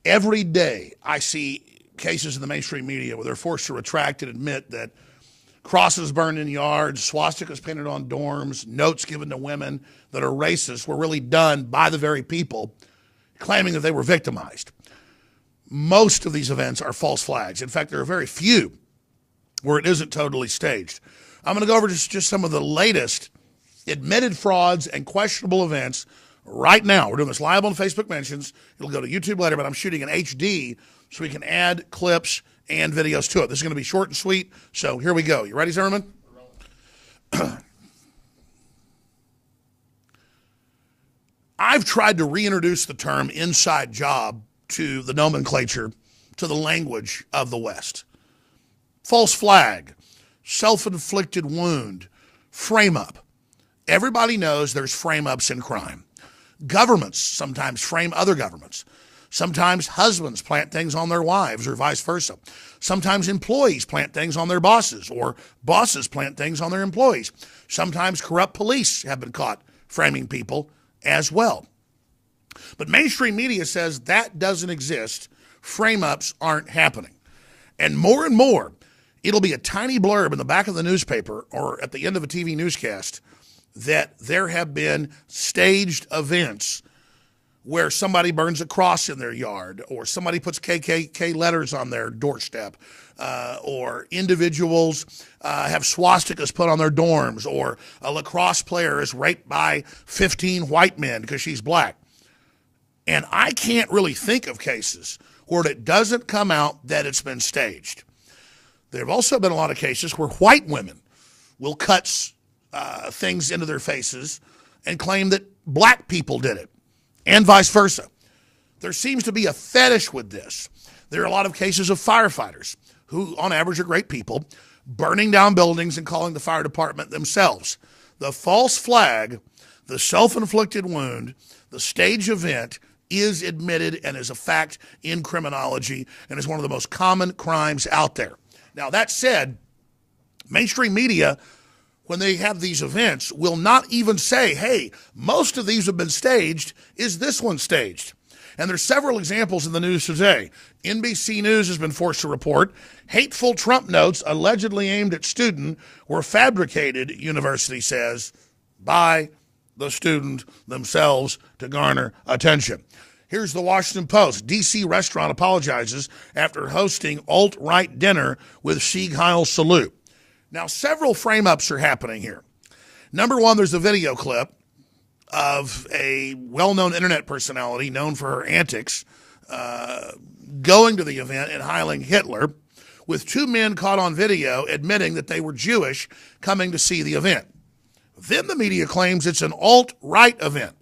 Every day I see cases in the mainstream media where they're forced to retract and admit that crosses burned in yards, swastikas painted on dorms, notes given to women that are racist were really done by the very people claiming that they were victimized. Most of these events are false flags. In fact, there are very few where it isn't totally staged. I'm going to go over just some of the latest admitted frauds and questionable events right now. We're doing this live on Facebook Mentions. It'll go to YouTube later, but I'm shooting in HD so we can add clips and videos to it. This is going to be short and sweet, so here we go. You ready, Zimmerman? I've tried to reintroduce the term inside job to the nomenclature, to the language of the West. False flag, self-inflicted wound, frame-up. Everybody knows there's frame-ups in crime. Governments sometimes frame other governments. Sometimes husbands plant things on their wives or vice versa. Sometimes employees plant things on their bosses or bosses plant things on their employees. Sometimes corrupt police have been caught framing people as well. But mainstream media says that doesn't exist. Frame-ups aren't happening. And more, it'll be a tiny blurb in the back of the newspaper or at the end of a TV newscast that there have been staged events where somebody burns a cross in their yard or somebody puts KKK letters on their doorstep or individuals have swastikas put on their dorms or a lacrosse player is raped by 15 white men because she's black. And I can't really think of cases where it doesn't come out that it's been staged. There have also been a lot of cases where white women will cut things into their faces and claim that black people did it, and vice versa. There seems to be a fetish with this. There are a lot of cases of firefighters who, on average, are great people, burning down buildings and calling the fire department themselves. The false flag, the self-inflicted wound, the stage event is admitted and is a fact in criminology and is one of the most common crimes out there. Now, that said, mainstream media, when they have these events, will not even say, hey, most of these have been staged. Is this one staged? And there's several examples in the news today. NBC News has been forced to report hateful Trump notes allegedly aimed at student were fabricated, university says, by the student themselves to garner attention. Here's the Washington Post. D.C. restaurant apologizes after hosting alt-right dinner with Sieg Heil salute. Now, several frame-ups are happening here. Number one, there's a video clip of a well-known internet personality known for her antics going to the event and hailing Hitler, with two men caught on video admitting that they were Jewish coming to see the event. Then the media claims it's an alt-right event.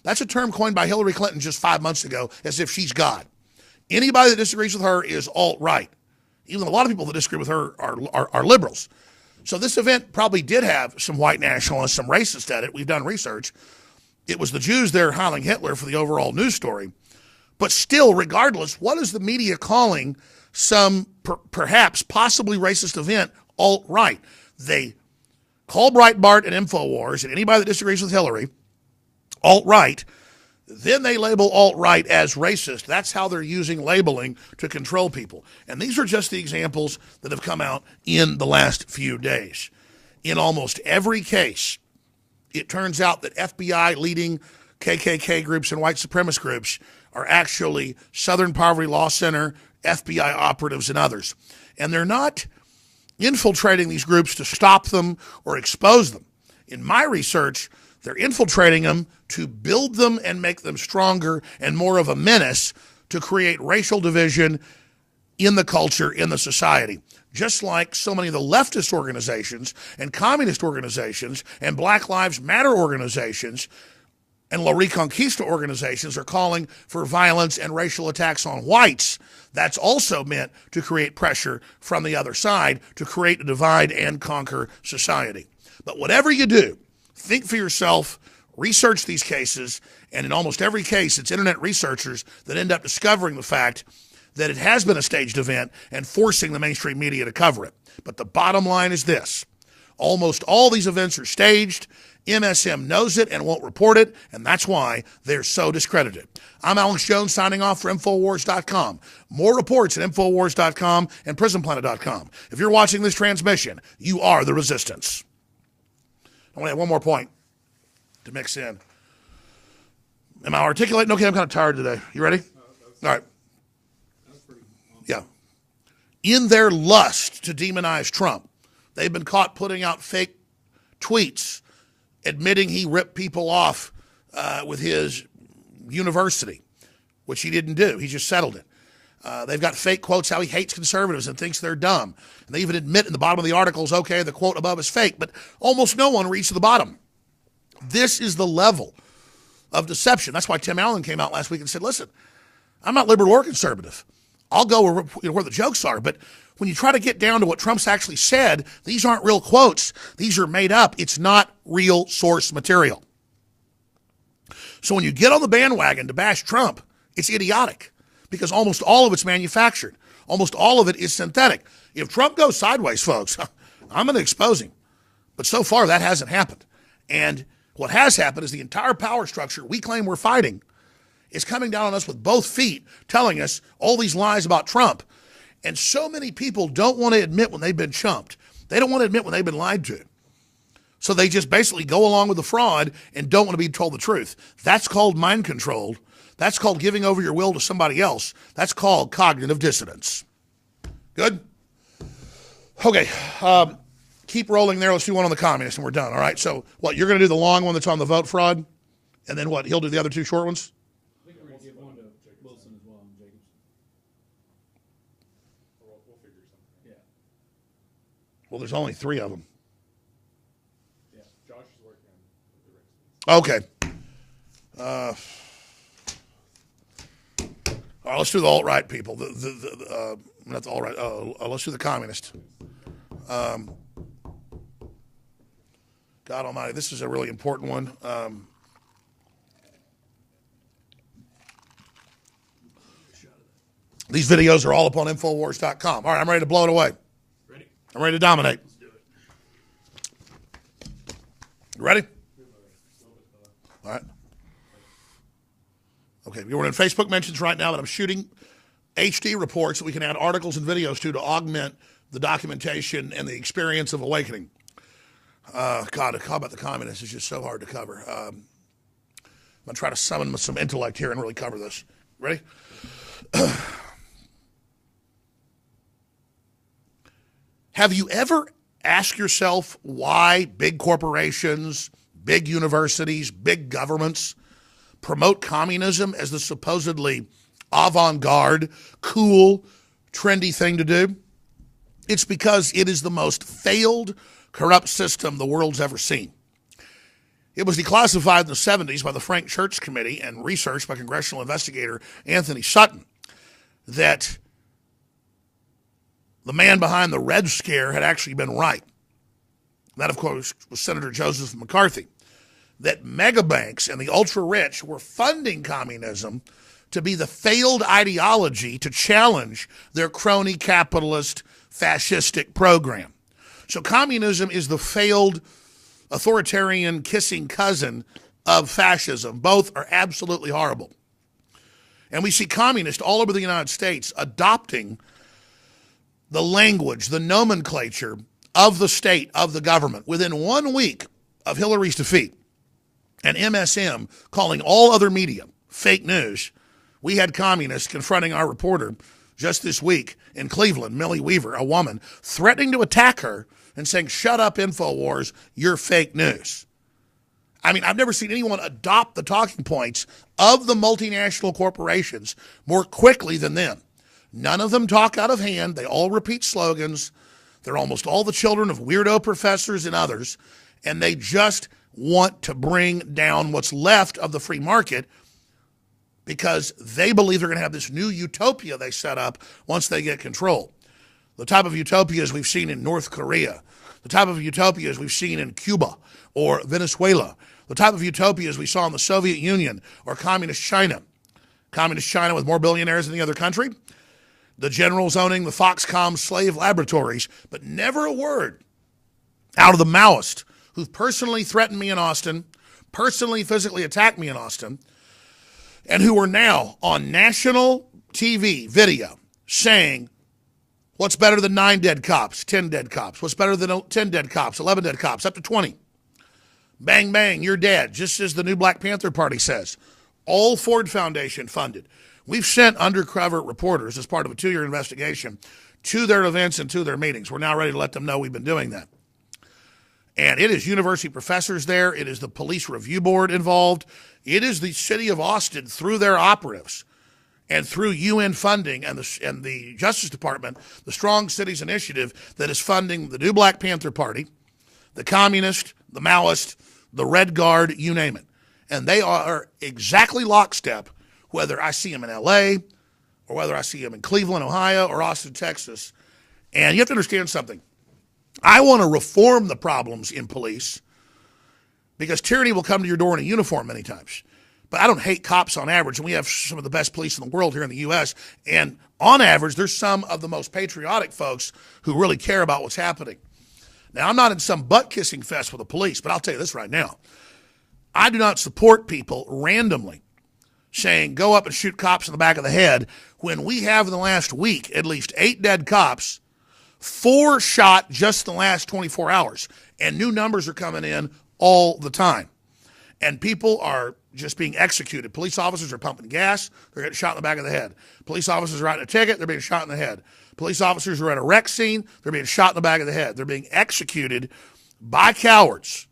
That's a term coined by Hillary Clinton just 5 months ago, as if she's God. Anybody that disagrees with her is alt-right. Even a lot of people that disagree with her are liberals. So this event probably did have some white nationalists, some racists at it. We've done research. It was the Jews there hailing Hitler for the overall news story. But still, regardless, what is the media calling some perhaps possibly racist event alt-right? They call Breitbart and InfoWars and anybody that disagrees with Hillary alt-right. Then they label alt-right as racist. That's how they're using labeling to control people. And these are just the examples that have come out in the last few days. In almost every case, it turns out that FBI leading KKK groups and white supremacist groups are actually Southern Poverty Law Center, FBI operatives, and others. And they're not infiltrating these groups to stop them or expose them. In my research, they're infiltrating them to build them and make them stronger and more of a menace to create racial division in the culture, in the society. Just like so many of the leftist organizations and communist organizations and Black Lives Matter organizations and La Reconquista organizations are calling for violence and racial attacks on whites. That's also meant to create pressure from the other side to create a divide and conquer society. But whatever you do, think for yourself, research these cases, and in almost every case, it's internet researchers that end up discovering the fact that it has been a staged event and forcing the mainstream media to cover it. But the bottom line is this. Almost all these events are staged, MSM knows it and won't report it, and that's why they're so discredited. I'm Alex Jones signing off for Infowars.com. More reports at Infowars.com and PrisonPlanet.com. If you're watching this transmission, you are the resistance. I want to have one more point to mix in. Am I articulating? Okay, I'm kind of tired today. You ready? All right. Yeah. In their lust to demonize Trump, they've been caught putting out fake tweets admitting he ripped people off with his university, which he didn't do. He just settled it. They've got fake quotes how he hates conservatives and thinks they're dumb. And they even admit in the bottom of the articles, okay, the quote above is fake, but almost no one reads to the bottom. This is the level of deception. That's why Tim Allen came out last week and said, listen, I'm not liberal or conservative. I'll go where the jokes are, but when you try to get down to what Trump's actually said, these aren't real quotes. These are made up. It's not real source material. So when you get on the bandwagon to bash Trump, it's idiotic because almost all of it's manufactured. Almost all of it is synthetic. If Trump goes sideways, folks, I'm going to expose him. But so far, that hasn't happened. And what has happened is the entire power structure we claim we're fighting is coming down on us with both feet, telling us all these lies about Trump. And so many people don't want to admit when they've been chumped. They don't want to admit when they've been lied to. So they just basically go along with the fraud and don't want to be told the truth. That's called mind control. That's called giving over your will to somebody else. That's called cognitive dissonance. Good? Okay. Keep rolling there. Let's do one on the communists and we're done. All right. So what, you're going to do the long one that's on the vote fraud? And then what, he'll do the other two short ones? I think we're going to give one to Wilson as well and Jacobson. We'll figure something. Yeah. Well, there's only three of them. Yeah. Josh is working on the rest. Okay. All right, let's do the alt-right people. Not the alt-right. Let's do the communist. God almighty, this is a really important one. These videos are all up on Infowars.com. All right, I'm ready to blow it away. Ready? I'm ready to dominate. Let's do it. You ready? All right. Okay, we're in Facebook mentions right now that I'm shooting HD reports that we can add articles and videos to augment the documentation and the experience of awakening. God, how about the communists? It's just so hard to cover. I'm going to try to summon some intellect here and really cover this. Ready? Have you ever asked yourself why big corporations, big universities, big governments promote communism as the supposedly avant-garde, cool, trendy thing to do? It's because it is the most failed, corrupt system the world's ever seen. It was declassified in the 70s by the Frank Church Committee and researched by congressional investigator Anthony Sutton that the man behind the Red Scare had actually been right. That, of course, was Senator Joseph McCarthy. That megabanks and the ultra-rich were funding communism to be the failed ideology to challenge their crony capitalist fascistic program. So communism is the failed authoritarian kissing cousin of fascism. Both are absolutely horrible. And we see communists all over the United States adopting the language, the nomenclature of the state, of the government. Within 1 week of Hillary's defeat and MSM calling all other media fake news, we had communists confronting our reporter just this week in Cleveland, Millie Weaver, a woman, threatening to attack her and saying, shut up, InfoWars, you're fake news. I mean, I've never seen anyone adopt the talking points of the multinational corporations more quickly than them. None of them talk out of hand. They all repeat slogans. They're almost all the children of weirdo professors and others, and they just want to bring down what's left of the free market because they believe they're going to have this new utopia they set up once they get control. The type of utopias we've seen in North Korea, the type of utopias we've seen in Cuba or Venezuela, the type of utopias we saw in the Soviet Union or Communist China. Communist China with more billionaires than any other country. The generals owning the Foxconn slave laboratories, but never a word out of the Maoist who've personally threatened me in Austin, personally physically attacked me in Austin, and who are now on national TV video saying, what's better than 9 dead cops, 10 dead cops? What's better than 10 dead cops, 11 dead cops, up to 20? Bang, bang, you're dead, just as the new Black Panther Party says. All Ford Foundation funded. We've sent undercover reporters as part of a 2-year investigation to their events and to their meetings. We're now ready to let them know we've been doing that. And it is university professors there. It is the police review board involved. It is the city of Austin through their operatives and through UN funding and the Justice Department, the Strong Cities Initiative that is funding the new Black Panther Party, the communist, the Maoist, the Red Guard, you name it. And they are exactly lockstep, whether I see them in L.A. or whether I see them in Cleveland, Ohio, or Austin, Texas. And you have to understand something. I want to reform the problems in police because tyranny will come to your door in a uniform many times. But I don't hate cops on average, and we have some of the best police in the world here in the U.S., and on average, there's some of the most patriotic folks who really care about what's happening. Now, I'm not in some butt-kissing fest with the police, but I'll tell you this right now. I do not support people randomly saying, go up and shoot cops in the back of the head, when we have in the last week at least 8 dead cops, 4 shot just in the last 24 hours, and new numbers are coming in all the time. And people are just being executed. Police officers are pumping gas, they're getting shot in the back of the head. Police officers are writing a ticket, they're being shot in the head. Police officers are at a wreck scene, they're being shot in the back of the head. They're being executed by cowards.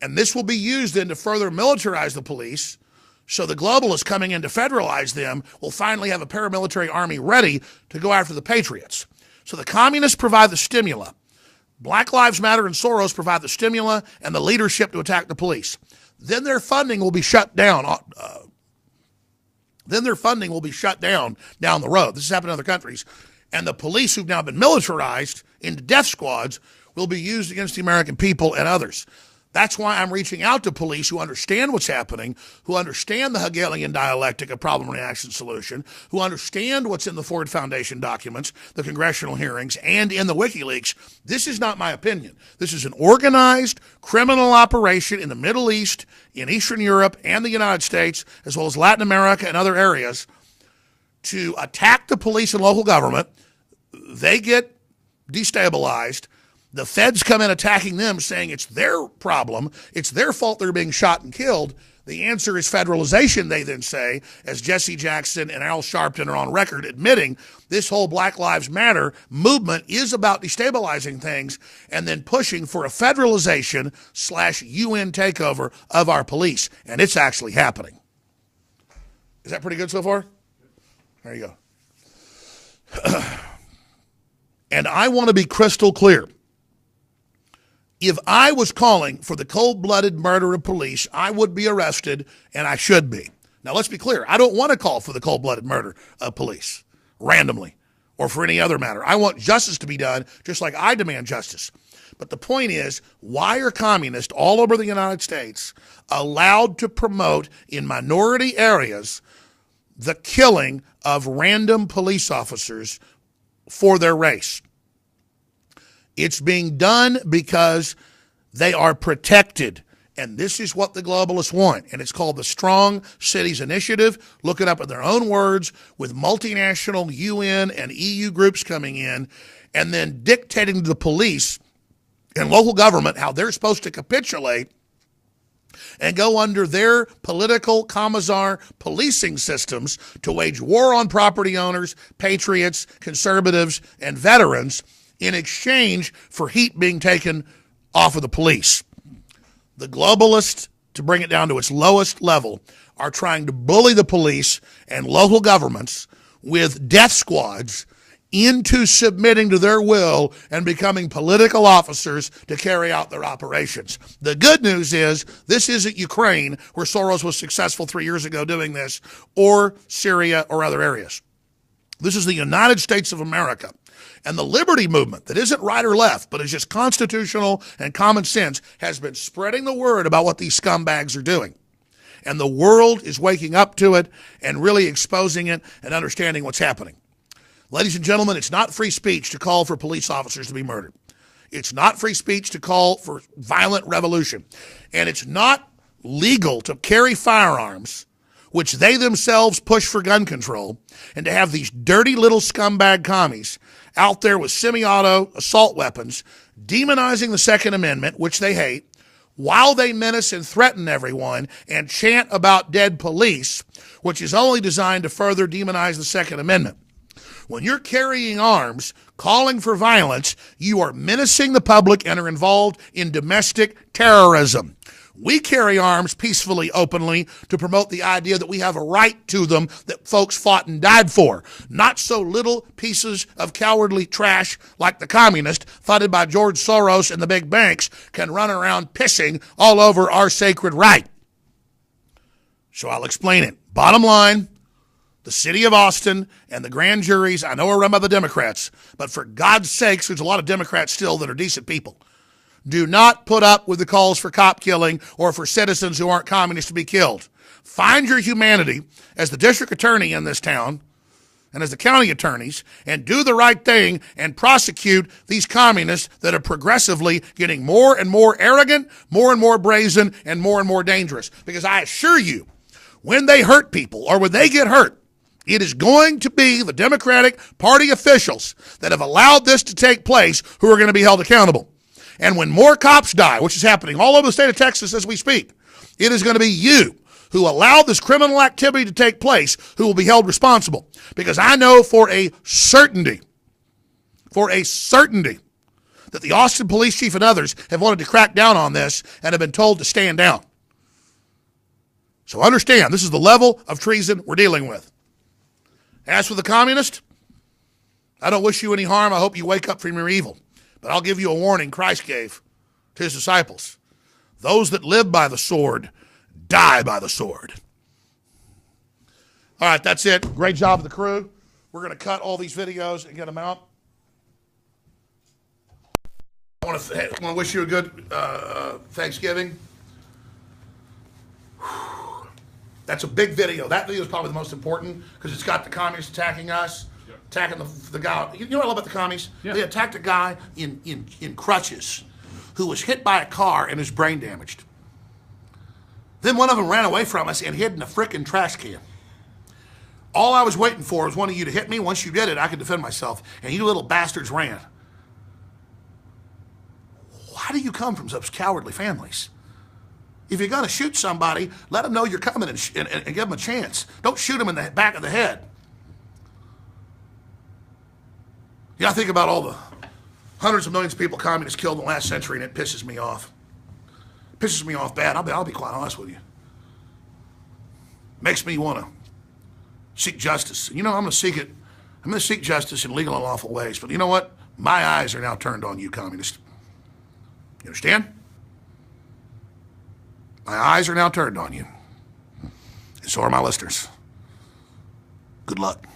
And this will be used then to further militarize the police, so the globalists coming in to federalize them will finally have a paramilitary army ready to go after the patriots. So the communists provide the stimuli. Black Lives Matter and Soros provide the stimuli and the leadership to attack the police. Then their funding will be shut down. Down the road. This has happened in other countries. And the police who've now been militarized into death squads will be used against the American people and others. That's why I'm reaching out to police who understand what's happening, who understand the Hegelian dialectic of problem, reaction, solution, who understand what's in the Ford Foundation documents, the congressional hearings, and in the WikiLeaks. This is not my opinion. This is an organized criminal operation in the Middle East, in Eastern Europe, and the United States, as well as Latin America and other areas, to attack the police and local government. They get destabilized. The feds come in attacking them, saying it's their problem, it's their fault they're being shot and killed. The answer is federalization, they then say, as Jesse Jackson and Al Sharpton are on record admitting this whole Black Lives Matter movement is about destabilizing things and then pushing for a federalization / UN takeover of our police. And it's actually happening. Is that pretty good so far? There you go. And I want to be crystal clear. If I was calling for the cold-blooded murder of police, I would be arrested, and I should be. Now, let's be clear. I don't want to call for the cold-blooded murder of police randomly or for any other matter. I want justice to be done just like I demand justice. But the point is, why are communists all over the United States allowed to promote in minority areas the killing of random police officers for their race? It's being done because they are protected. And this is what the globalists want. And it's called the Strong Cities Initiative. Look it up in their own words, with multinational UN and EU groups coming in and then dictating to the police and local government how they're supposed to capitulate and go under their political commissar policing systems to wage war on property owners, patriots, conservatives, and veterans in exchange for heat being taken off of the police. The globalists, to bring it down to its lowest level, are trying to bully the police and local governments with death squads into submitting to their will and becoming political officers to carry out their operations. The good news is this isn't Ukraine, where Soros was successful 3 years ago doing this, or Syria or other areas. This is the United States of America. And the liberty movement that isn't right or left, but is just constitutional and common sense, has been spreading the word about what these scumbags are doing. And the world is waking up to it and really exposing it and understanding what's happening. Ladies and gentlemen, it's not free speech to call for police officers to be murdered. It's not free speech to call for violent revolution. And it's not legal to carry firearms, which they themselves push for gun control, and to have these dirty little scumbag commies out there with semi-auto assault weapons, demonizing the Second Amendment, which they hate, while they menace and threaten everyone and chant about dead police, which is only designed to further demonize the Second Amendment. When you're carrying arms, calling for violence, you are menacing the public and are involved in domestic terrorism. We carry arms peacefully, openly, to promote the idea that we have a right to them that folks fought and died for. Not so little pieces of cowardly trash like the communists, funded by George Soros and the big banks, can run around pissing all over our sacred right. So I'll explain it. Bottom line, the city of Austin and the grand juries, I know are run by the Democrats, but for God's sakes, there's a lot of Democrats still that are decent people. Do not put up with the calls for cop killing or for citizens who aren't communists to be killed. Find your humanity as the district attorney in this town and as the county attorneys and do the right thing and prosecute these communists that are progressively getting more and more arrogant, more and more brazen, and more dangerous. Because I assure you, when they hurt people or when they get hurt, it is going to be the Democratic Party officials that have allowed this to take place who are going to be held accountable. And when more cops die, which is happening all over the state of Texas as we speak, it is going to be you who allowed this criminal activity to take place who will be held responsible. Because I know for a certainty, that the Austin police chief and others have wanted to crack down on this and have been told to stand down. So understand, this is the level of treason we're dealing with. As for the communist, I don't wish you any harm. I hope you wake up from your evil. But I'll give you a warning Christ gave to his disciples. Those that live by the sword die by the sword. All right, that's it. Great job of the crew. We're going to cut all these videos and get them out. I want to wish you a good Thanksgiving. That's a big video. That video is probably the most important because it's got the communists attacking us. Attacking the guy. You know what I love about the commies? Yeah. They attacked a guy in crutches who was hit by a car and his brain damaged. Then one of them ran away from us and hid in a frickin' trash can. All I was waiting for was one of you to hit me. Once you did it, I could defend myself. And you little bastards ran. Why do you come from such cowardly families? If you're going to shoot somebody, let them know you're coming and give them a chance. Don't shoot them in the back of the head. Yeah, I think about all the hundreds of millions of people communists killed in the last century, and it pisses me off. It pisses me off bad. I'll be quite honest with you. Makes me want to seek justice. You know, I'm going to seek it. I'm going to seek justice in legal and lawful ways. But you know what? My eyes are now turned on you, communists. You understand? My eyes are now turned on you. And so are my listeners. Good luck.